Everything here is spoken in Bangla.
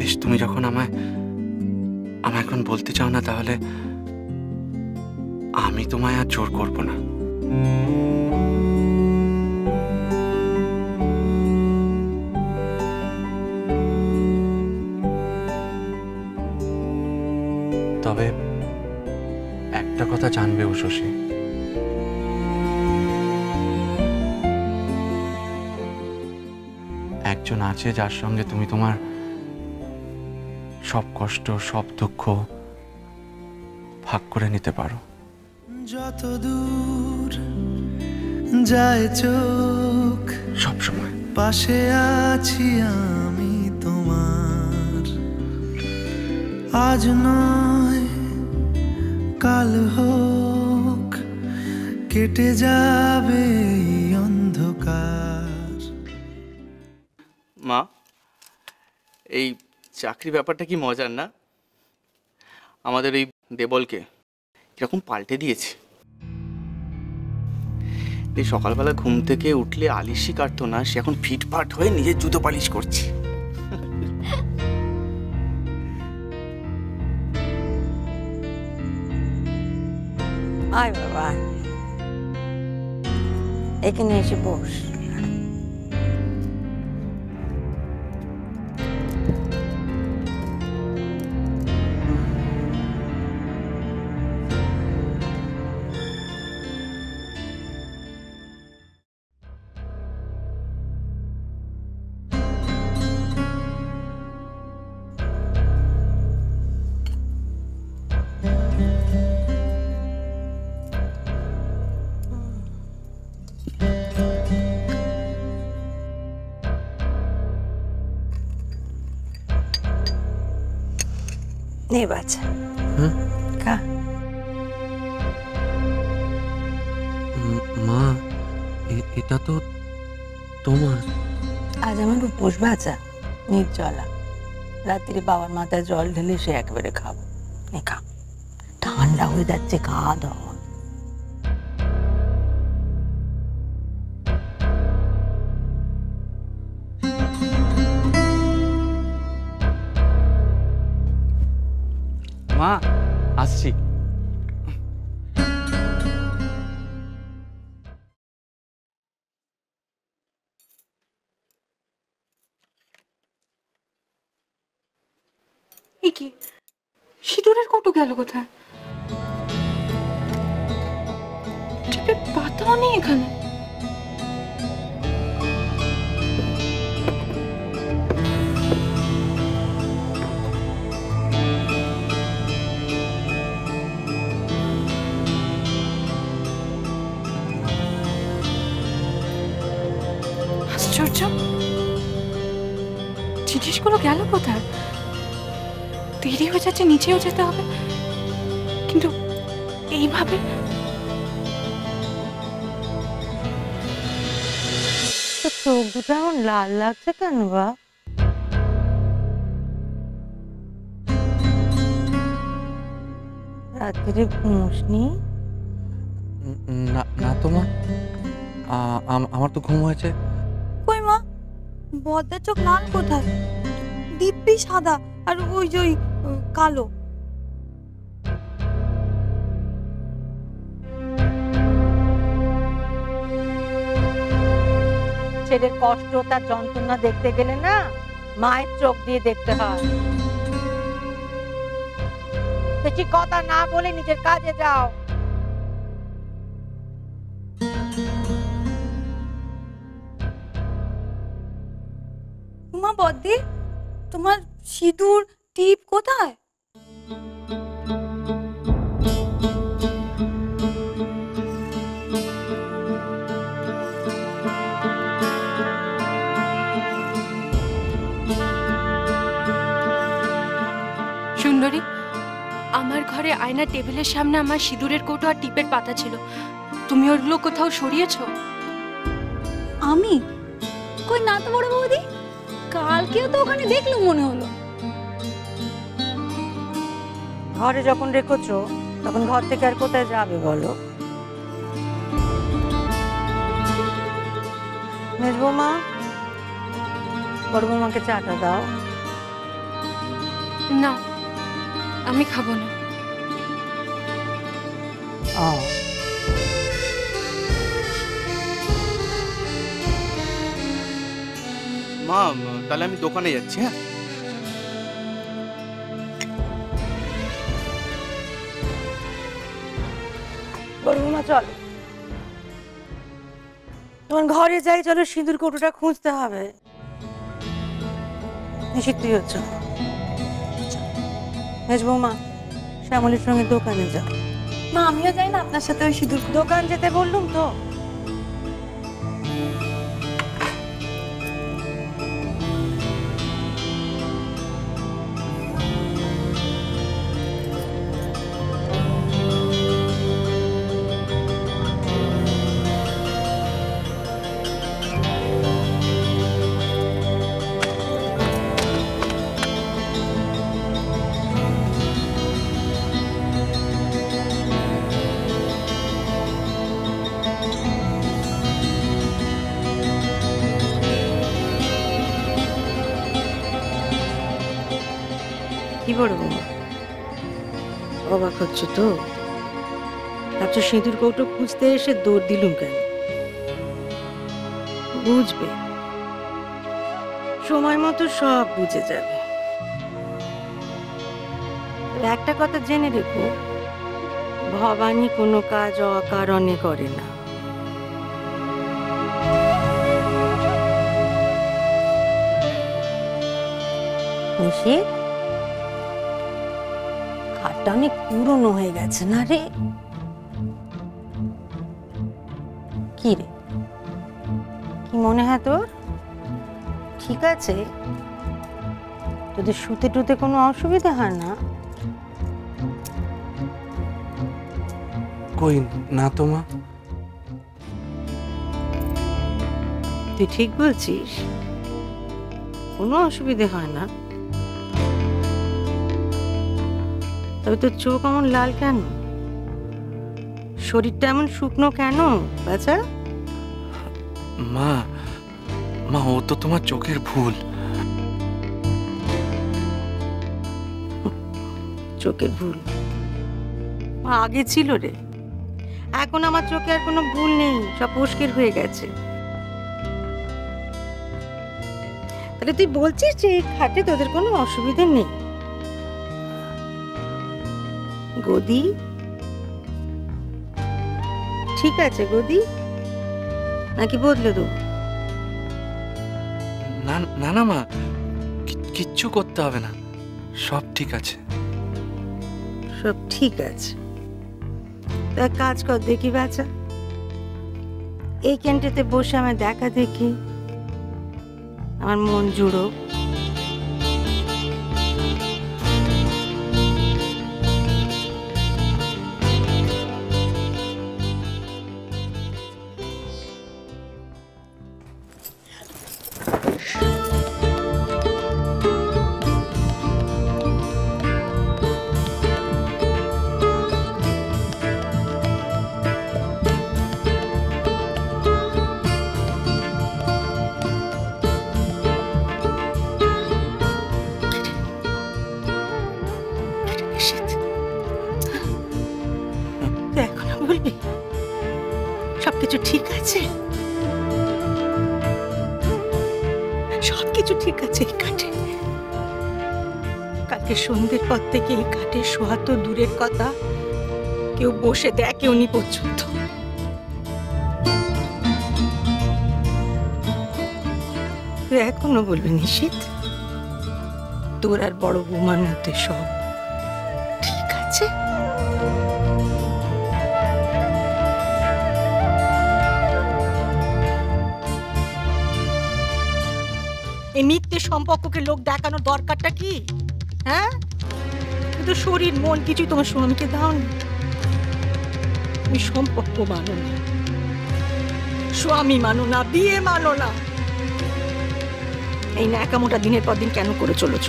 বেশ, তুমি যখন আমায় এখন বলতে চাও না, তাহলে আমি তোমায় আর জোর করব না। তবে একটা কথা জানবে উষসী, একজন আছে যার সঙ্গে তুমি তোমার সব কষ্ট, সব দুঃখ ভাগ করে নিতে পারো। যত দূর যায় চোখ সব সময় পাশে আছি আমি তোমার। আজ নয় কাল হোক, কেটে যাবে অন্ধকার। মা, এই চাকরি ব্যাপারটা কি মজার না? আমাদের এই দেবলকে কিরকম পাল্টে দিয়েছে। এই সকালবেলা ঘুম থেকে উঠলে আলিশি কাটতো না, সে এখন ফিটফাট হয়ে নিজের জুতো পালিশ করছে। আয় বাবা, এখানে এসে বস। নে বাচ্চা, খা। মা, এটা তো তোমার। আজ আমার উপোস বাঁচা, নির্জলা। রাত্রিরে বাবার মাথায় জল ঢেলে সে একেবারে খাবো। নে খা, ঠান্ডা হয়ে যাচ্ছে, খাওয়া দাওয়া। মা, আসছি। কি সিঁদুরের কৌটো গেল কোথায়? টিপের পাতাও নেই এখানে। আশ্চর্য, জিনিসগুলো গেল কোথায়? দেরি হয়ে যাচ্ছে, নিচেও যেতে হবে, কিন্তু এইভাবে চোখ দুটো এমন লাল লাগছে কেন বা? রাত্রিরে ঘুমোসনি? না তো মা, আমার তো ঘুম হয়েছে। কই মা, বদ্দার চোখ লাল কোথায়? দিব্যি সাদা, আর ওই যে কালো। ছেলের কষ্ট, তার যন্ত্রণা দেখতে গেলে না মায়ের চোখ দিয়ে দেখতে হয়। বেশি কথা না বলে নিজের কাজে যাও। মা, বদ্দি, তোমার সিঁদুর টিপ কোথায়? সুন্দরী, আমার ঘরে আয়নার টেবিলের সামনে আমার সিঁদুরের কৌটো আর টিপের পাতা ছিল। তুমি ওগুলো কোথাও সরিয়েছো? আমি কই না তো বড় বৌদি, কালকেও তো ওখানে দেখলো মনে হলো। ঘরে যখন রেখেছো তখন ঘর থেকে আর কোথায় যাবে বলো? মেজ বৌমা, বড় বৌমাকে চাটা দাও। না, আমি খাবো না। মা তাহলে আমি দোকানে যাচ্ছি। হ্যাঁ বড় বৌমা চল, তোমার ঘরে যাই, চলো সিঁদুর কৌটোটা খুঁজতে হবে। নিশ্চিত তুই হচ্ছ মেজ বৌমা, শ্যামলীর সঙ্গে দোকানে যাও। মা আমিও যাই না আপনার সাথে ওই সিঁদুর দোকান যেতে বললুম তো। কি বড় বৌমা, অবাক হচ্ছে তো? ভাবছো সিঁদুর কৌটো খুঁজতে এসে দৌড় দিলুম কেন? বুঝবে, সময় মতো সব বুঝে যাবে। একটা কথা জেনে রেখো, ভবানী কোনো কাজ অকারণে করে না। নিশিত, খাটটা অনেক পুরনো হয়ে গেছে না রে? কি রে, কি মনে হয় তোর? ঠিক আছে? তোদের শুতে টুতে কোনো অসুবিধা হয় না? কই না তো মা। তুই ঠিক বলছিস, কোনো অসুবিধা হয় না? তবে তোর চোখ এমন লাল কেন? শরীরটা এমন শুকনো কেন বাচ্চা? মা মা, ও তো তোমার চোখের ভুল। চোখের ভুল আগে ছিল রে, এখন আমার চোখে আর কোনো ভুল নেই, সব পরিষ্কার হয়ে গেছে। তাহলে তুই বলছিস যে এই খাটে তোদের কোনো অসুবিধা নেই? গদি ঠিক আছে? গদি নাকি বদলে দেবো? না না না মা, কিচ্ছু করতে হবে না, সব ঠিক আছে। সব ঠিক আছে? তা কাজ কর দেখি বাচ্চা, এই ক্যান্টিতে বসে আমার দেখা দেখি, আমার মন জুড়ো। এখনো বলবি সবকিছু ঠিক আছে? সবকিছু ঠিক আছে এই কাঠে? কালকে সন্ধ্যের পর থেকে এই কাঠে শোয়া তো দূরের কথা, কেউ বসে দেখেও নি পর্যন্ত। তুই এখনো বলবি নিশিত তোর আর বড় বৌমার মধ্যে সব ঠিক আছে? এই মিথ্যে সম্পর্ককে লোক দেখানোর দরকারটা কি? হ্যাঁ, কিন্তু শরীর মন কিছুই তোমার স্বামীকে দাওনি। তুমি সম্পর্ক মানো না, স্বামী মানো না, বিয়ে মানো না। এই ন্যাকামোটা দিনের পর দিন কেন করে চলেছ?